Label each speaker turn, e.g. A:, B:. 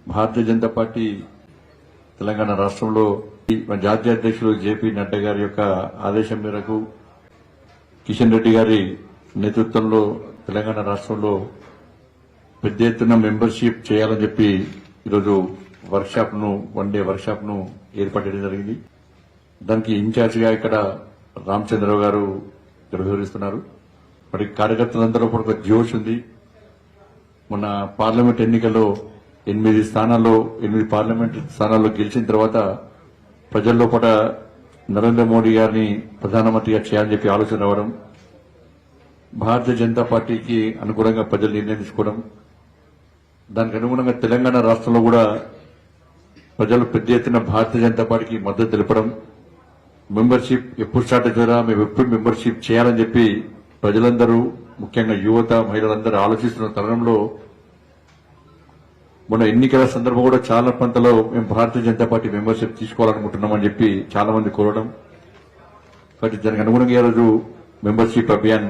A: Bharatiya Janata party Telangana రాష్ట్రంలో జాతీయ అధ్యక్షులు జేపీ నడ్డా గారి యొక్క ఆదేశం మేరకు కిషన్ రెడ్డి గారి నేతృత్వంలో తెలంగాణ రాష్ట్రంలో పెద్ద ఎత్తున మెంబర్షిప్ చేయాలని చెప్పి ఈరోజు వన్ డే వర్క్షాప్ ను ఏర్పాటు చేయడం జరిగింది. దానికి ఇన్ఛార్జ్ గా ఇక్కడ రామచంద్రరావు గారు వ్యవహరిస్తున్నారు. మరి కార్యకర్తలందరూ ఒక జోష్ ఉంది. మొన్న పార్లమెంట్ ఎన్నికల్లో 8 పార్లమెంట్ స్థానాల్లో గెలిచిన తర్వాత ప్రజల్లో పట నరేంద్ర మోడీ గారిని ప్రధానమంత్రిగా చేయాలని చెప్పి ఆలోచన రావడం, భారతీయ జనతా పార్టీకి అనుగుణంగా ప్రజలు నిర్ణయం తీసుకోవడం, దానికి అనుగుణంగా తెలంగాణ రాష్ట్రంలో కూడా ప్రజలు పెద్ద ఎత్తున భారతీయ జనతా పార్టీకి మద్దతు తెలపడం, మెంబర్షిప్ ఎప్పుడు స్టార్ట్ అవుతారా, మేము ఎప్పుడు మెంబర్షిప్ చేయాలని చెప్పి ప్రజలందరూ ముఖ్యంగా యువత మహిళలందరూ ఆలోచిస్తున్న తరుణంలో మొన్న ఎన్నికల సందర్భం కూడా చాలా ప్రాంతాల్లో మేము భారతీయ జనతా పార్టీ మెంబర్షిప్ తీసుకోవాలనుకుంటున్నామని చెప్పి చాలా మంది కోరడం, కాబట్టి దానికి అనుగుణంగా ఈ రోజు మెంబర్షిప్ అభియాన్